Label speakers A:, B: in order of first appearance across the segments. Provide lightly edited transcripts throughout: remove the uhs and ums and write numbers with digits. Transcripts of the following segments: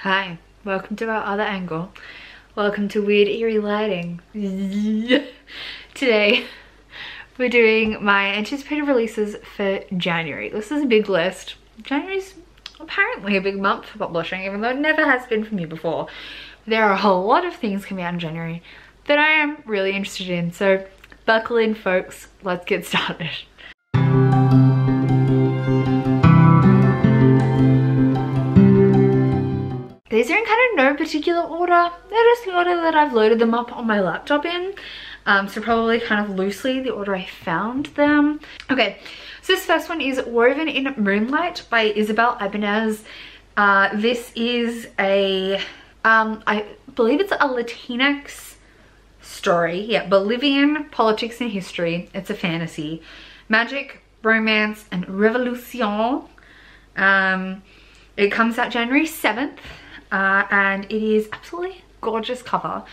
A: Hi, welcome to our other angle. Welcome to Weird Eerie Lighting. Today, we're doing my anticipated releases for January. This is a big list. January's apparently a big month for publishing, even though it never has been for me before. There are a whole lot of things coming out in January that I am really interested in. So buckle in, folks. Let's get started. These are in kind of no particular order. They're just the order that I've loaded them up on my laptop in. So probably kind of loosely the order I found them. Okay, so this first one is Woven in Moonlight by Isabel Ibanez. This is a, I believe it's a Latinx story. Yeah, Bolivian politics and history. It's a fantasy. Magic, romance, and revolution. It comes out January 7th. And it is absolutely gorgeous cover.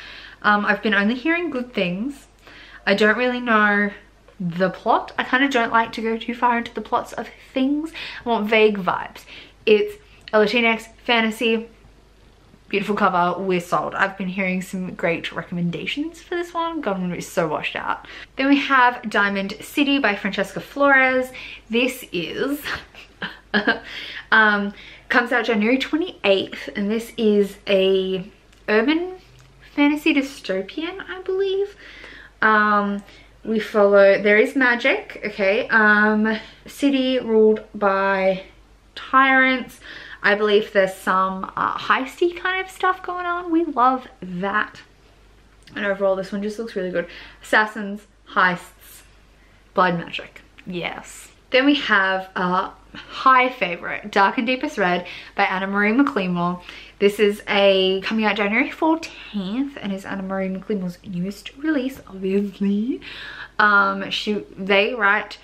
A: I've been only hearing good things. I don't really know the plot. I kind of don't like to go too far into the plots of things. I want vague vibes. It's a Latinx fantasy, beautiful cover. We're sold. I've been hearing some great recommendations for this one. God, it's so washed out. Then we have Diamond City by Francesca Flores. This is comes out January 28th, and this is a urban fantasy dystopian, I believe. We follow, there is magic, okay, city ruled by tyrants. I believe there's some heisty kind of stuff going on. We love that. And overall this one just looks really good. Assassins, heists, blood magic, yes. Then we have high favorite, Dark and Deepest Red by Anna Marie McLemore. This is coming out January 14th and is Anna Marie McLemore's newest release, obviously. They write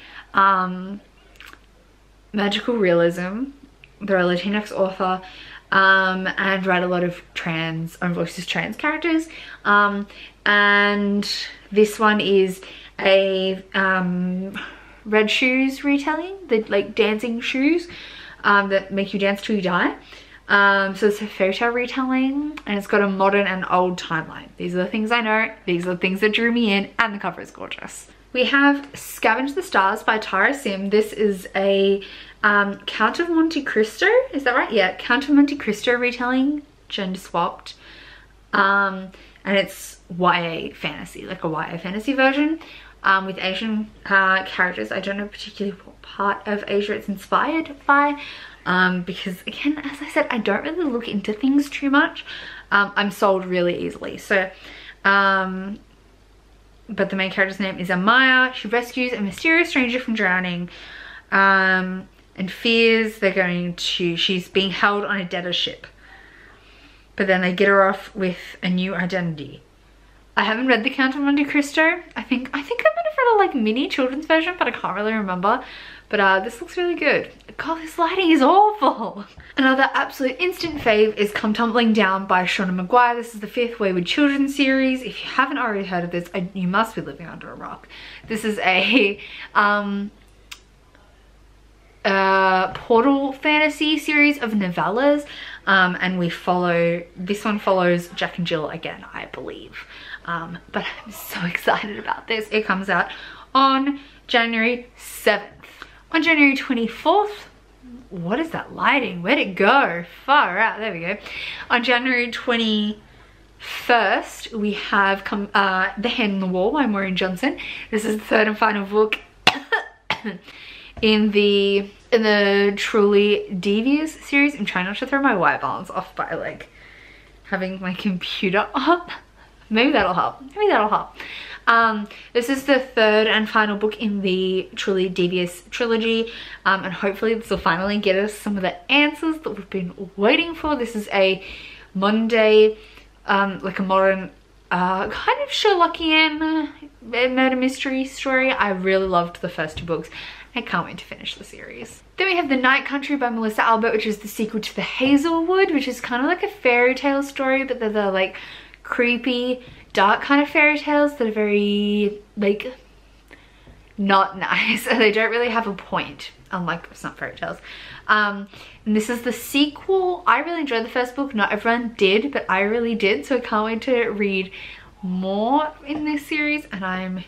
A: magical realism. They're a Latinx author and write a lot of own voices trans characters. And this one is a Red Shoes retelling, the like dancing shoes that make you dance till you die. So it's a fairy tale retelling, and it's got a modern and old timeline. These are the things I know, these are the things that drew me in, and the cover is gorgeous. We have Scavenge the Stars by Tara Sim. This is a Count of Monte Cristo, is that right? Yeah, Count of Monte Cristo retelling, gender swapped. And it's YA fantasy, like a YA fantasy version. With Asian characters. I don't know particularly what part of Asia it's inspired by, because again, as I said, I don't really look into things too much. I'm sold really easily. So, but the main character's name is Amaya. She rescues a mysterious stranger from drowning, and fears she's being held on a debtor ship. But then they get her off with a new identity. I haven't read The Count of Monte Cristo. I think I might have read a like mini children's version, but I can't really remember. But this looks really good. God, this lighting is awful. Another absolute instant fave is Come Tumbling Down by Shauna Maguire. This is the 5th Wayward Children series. If you haven't already heard of this, you must be living under a rock. This is a portal fantasy series of novellas, and this one follows Jack and Jill again, I believe. But I'm so excited about this. It comes out on January 7th. On January 24th, what is that lighting? Where'd it go? Far out, there we go. On January 21st, we have The Hand in the Wall by Maureen Johnson. This is the third and final book in the Truly Devious series. I'm trying not to throw my white balance off by like having my computer up. Maybe that'll help. Maybe that'll help. This is the third and final book in the Truly Devious trilogy, and hopefully this will finally get us some of the answers that we've been waiting for. This is a Monday, like a modern kind of Sherlockian murder mystery story. I really loved the first 2 books. I can't wait to finish the series. Then we have The Night Country by Melissa Albert, which is the sequel to The Hazelwood, which is kind of like a fairy tale story, but they're the like creepy, dark kind of fairy tales that are very like not nice, and they don't really have a point. unlike some fairy tales. And this is the sequel. I really enjoyed the first book. Not everyone did, but I really did. So I can't wait to read more in this series, and I'm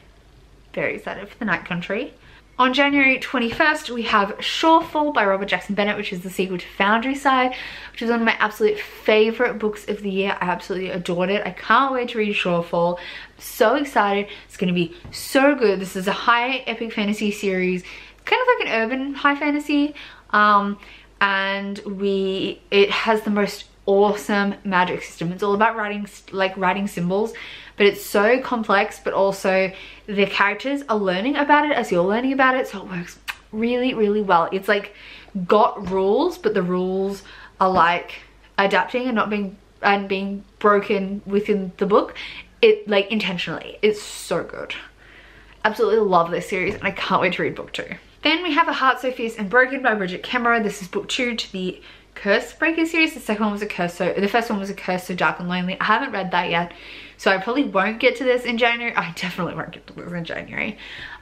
A: very excited for The Night Country. On January 21st, we have Shorefall by Robert Jackson Bennett, which is the sequel to Foundryside, which is one of my absolute favorite books of the year. I absolutely adored it. I can't wait to read Shorefall. I'm so excited. It's going to be so good. This is a high epic fantasy series. It's kind of like an urban high fantasy. And it has the most awesome magic system. It's all about writing symbols, but it's so complex, but also the characters are learning about it as you're learning about it, so it works really, really well. It's like got rules, but the rules are like adapting and not being broken within the book, it like intentionally. It's so good. Absolutely love this series, and I can't wait to read book 2. Then we have A Heart So Fierce and Broken by Bridget Kemmerer. This is book 2 to the Curse Breaker series. The second one was the first one was A Curse So Dark and Lonely. I haven't read that yet, so I probably won't get to this in January. I definitely won't get to this in January.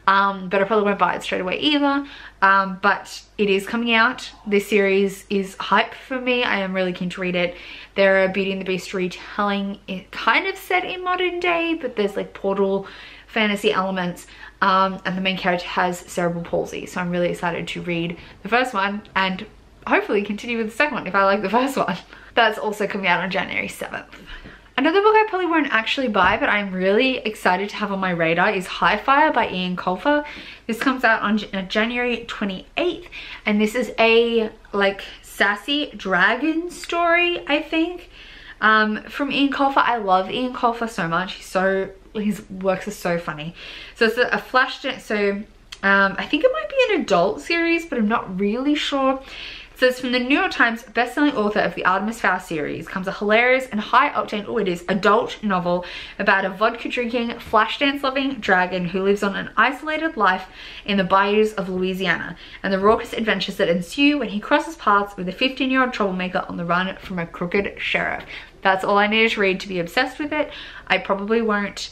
A: But I probably won't buy it straight away either. But it is coming out. This series is hype for me. I am really keen to read it. There are Beauty and the Beast retelling. It kind of set in modern day, but there's like portal fantasy elements. And the main character has cerebral palsy. So I'm really excited to read the first one and hopefully continue with the second one if I like the first one. That's also coming out on January 7th. Another book I probably won't actually buy, but I'm really excited to have on my radar, is High Fire by Ian Colfer. This comes out on January 28th, and this is a like sassy dragon story, I think, from Ian Colfer. I love Ian Colfer so much. His works are so funny. So it's a flash, so I think it might be an adult series, but I'm not really sure. So it's from the New York Times bestselling author of the Artemis Fowl series. Comes a hilarious and high octane, adult novel about a vodka drinking, flash dance loving dragon who lives on an isolated life in the bayous of Louisiana, and the raucous adventures that ensue when he crosses paths with a 15-year-old troublemaker on the run from a crooked sheriff. That's all I needed to read to be obsessed with it. I probably won't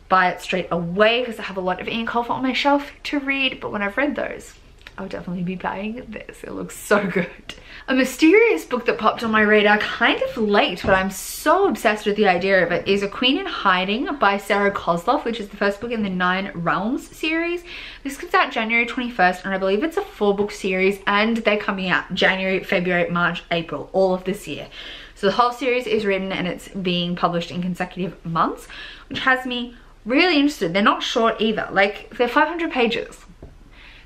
A: buy it straight away because I have a lot of Ian Colfer on my shelf to read, but when I've read those, I'll definitely be buying this. It looks so good. A mysterious book that popped on my radar kind of late, but I'm so obsessed with the idea of it, is A Queen in Hiding by Sarah Kozlov, which is the first book in the Nine Realms series. This comes out January 21st, and I believe it's a 4-book series, and they're coming out January, February, March, April, all of this year. So the whole series is written and it's being published in consecutive months, which has me really interested. They're not short either. Like, they're 500 pages.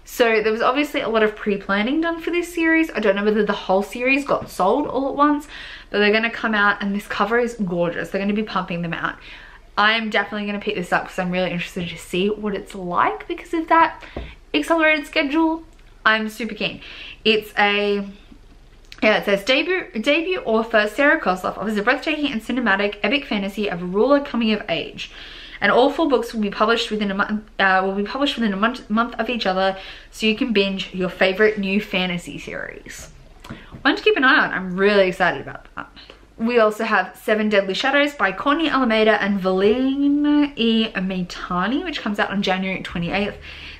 A: So there was obviously a lot of pre-planning done for this series. I don't know whether the whole series got sold all at once, but they're going to come out, and this cover is gorgeous. They're going to be pumping them out. I'm definitely going to pick this up because I'm really interested to see what it's like because of that accelerated schedule. I'm super keen. It's it says debut author Sarah Kozlov offers a breathtaking and cinematic epic fantasy of a ruler coming of age. And all 4 books will be published within a month of each other, so you can binge your favorite new fantasy series. One to keep an eye on. I'm really excited about that. We also have Seven Deadly Shadows by Courtney Alameda and Valeen E. Meitani, which comes out on January 28th.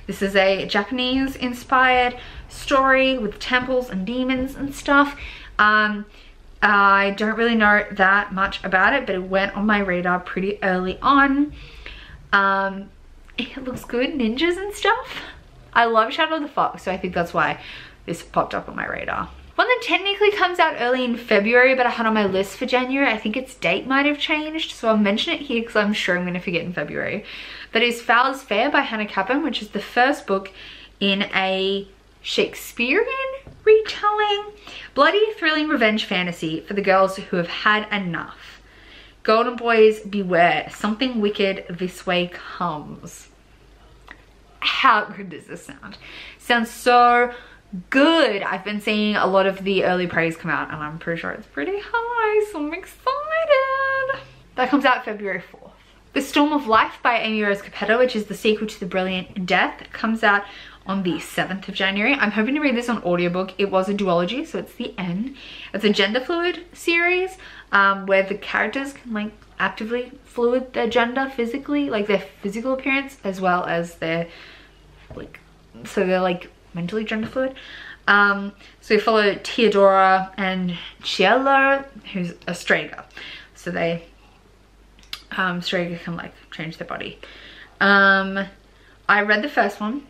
A: This is a Japanese-inspired story with temples and demons and stuff. I don't really know that much about it, but it went on my radar pretty early on. It looks good, ninjas and stuff. I love Shadow of the Fox, so I think that's why this popped up on my radar. One that technically comes out early in February, but I had on my list for January. I think its date might have changed, so I'll mention it here because I'm sure I'm going to forget in February. That is Foul is Fair by Hannah Cappan, which is the first book in a Shakespearean retelling, bloody, thrilling revenge fantasy for the girls who have had enough. Golden boys beware, something wicked this way comes. How good does this sound? Sounds so good. I've been seeing a lot of the early praise come out, and I'm pretty sure it's pretty high, so I'm excited. That comes out February 4th. The Storm of Life by Amy Rose Capetto, which is the sequel to The Brilliant Death, comes out on the 7th of January. I'm hoping to read this on audiobook. It was a duology, so it's the end. It's a gender fluid series where the characters can like actively fluid their gender physically, like their physical appearance, as well as their like, so they're like mentally gender fluid. So we follow Theodora and Cielo, who's a Strega. So they, Strega can like change their body. I read the first one.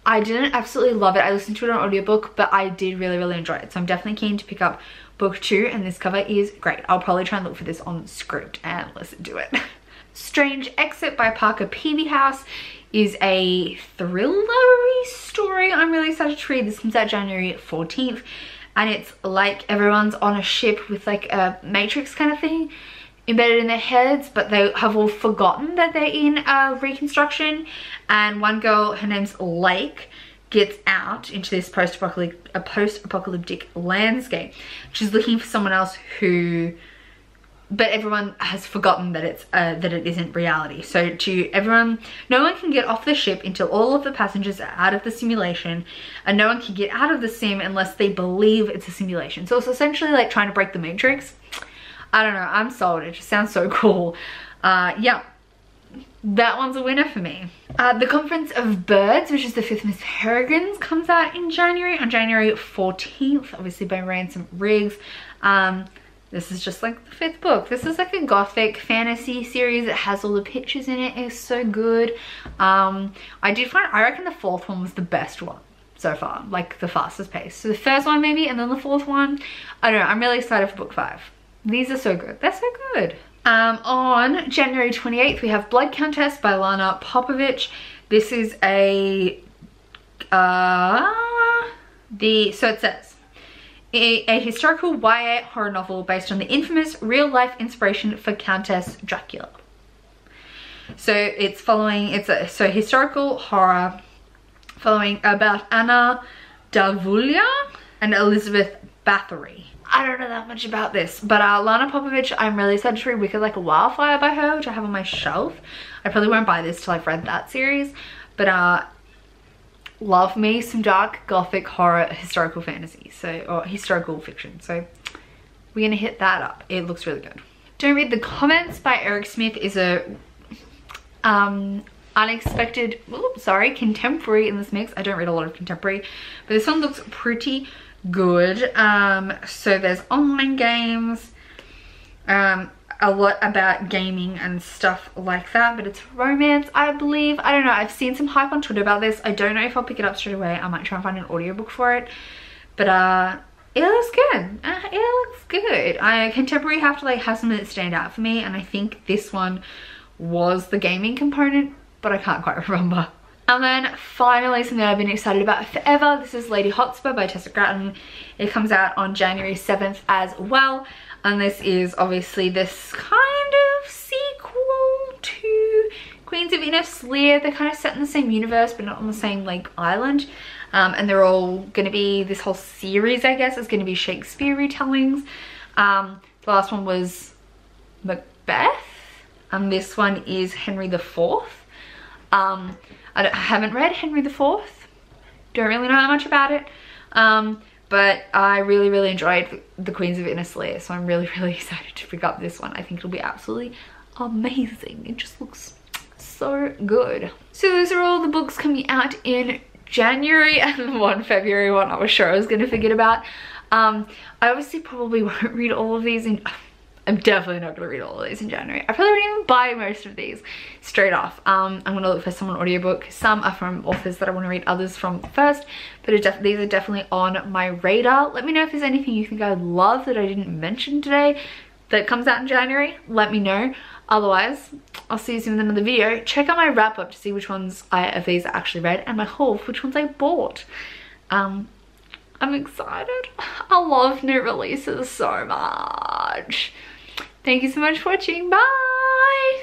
A: I didn't absolutely love it. I listened to it on audiobook, but I did really enjoy it. So I'm definitely keen to pick up book 2, and this cover is great. I'll probably try and look for this on Scribd and listen to it. Strange Exit by Parker Peavyhouse is a thrillery story. I'm really excited to read. This comes out January 14th, and it's like everyone's on a ship with like a Matrix kind of thing embedded in their heads, but they have all forgotten that they're in a reconstruction. And one girl, her name's Lake, gets out into this post-apocalyptic landscape. She's looking for someone else who, but everyone has forgotten that it's that it isn't reality. So no one can get off the ship until all of the passengers are out of the simulation, and no one can get out of the sim unless they believe it's a simulation. So it's essentially like trying to break the Matrix. I don't know, I'm sold. It just sounds so cool. Yeah, that one's a winner for me. The Conference of Birds, which is the 5th Miss Peregrines, comes out in January, on January 14th, obviously by Ransom Riggs. This is just like the 5th book. This is like a gothic fantasy series. It has all the pictures in it. It's so good. I reckon the 4th one was the best one so far, like the fastest pace. So the first one maybe, and then the 4th one. I don't know, I'm really excited for book 5. These are so good. They're so good. On January 28th, we have Blood Countess by Lana Popovich. This is so it says, a historical YA horror novel based on the infamous real-life inspiration for Countess Dracula. So it's a historical horror following about Anna Darvulia and Elizabeth Bathory. I don't know that much about this, but Lana Popovich, I'm really excited to read Wicked Like a Wildfire by her, which I have on my shelf. I probably won't buy this till I've read that series, but love me some dark gothic horror historical fantasy, or historical fiction. So we're gonna hit that up. It looks really good. Don't Read the Comments by Eric Smith is a unexpected, contemporary in this mix. I don't read a lot of contemporary, but this one looks pretty good. So there's online games, a lot about gaming and stuff like that, but it's romance, I believe. I don't know, I've seen some hype on Twitter about this. I don't know if I'll pick it up straight away. I might try and find an audiobook for it, but it looks good. It looks good. Contemporary have to like have something that stand out for me, and I think this one was the gaming component, but I can't quite remember. And then finally, something I've been excited about forever. This is Lady Hotspur by Tessa Gratton. It comes out on January 7th as well. And this is obviously this kind of sequel to Queens of Innis Lear. They're kind of set in the same universe, but not on the same like island. And they're all going to be, this whole series, I guess, is going to be Shakespeare retellings. The last one was Macbeth. And this one is Henry IV. I haven't read Henry IV, don't really know that much about it, but I really enjoyed the Queens of Innis Lear, so I'm really excited to pick up this one. I think it'll be absolutely amazing. It just looks so good. So those are all the books coming out in January, and the one February one I was sure I was going to forget about. I obviously probably won't read all of these in... I'm definitely not going to read all of these in January. I probably won't even buy most of these straight off. I'm going to look for some on audiobook. Some are from authors that I want to read others from first, but these are definitely on my radar. Let me know if there's anything you think I would love that I didn't mention today that comes out in January. Let me know. Otherwise, I'll see you soon in another video. Check out my wrap up to see which ones of these I actually read, and my haul for which ones I bought. I'm excited. I love new releases so much. Thank you so much for watching. Bye!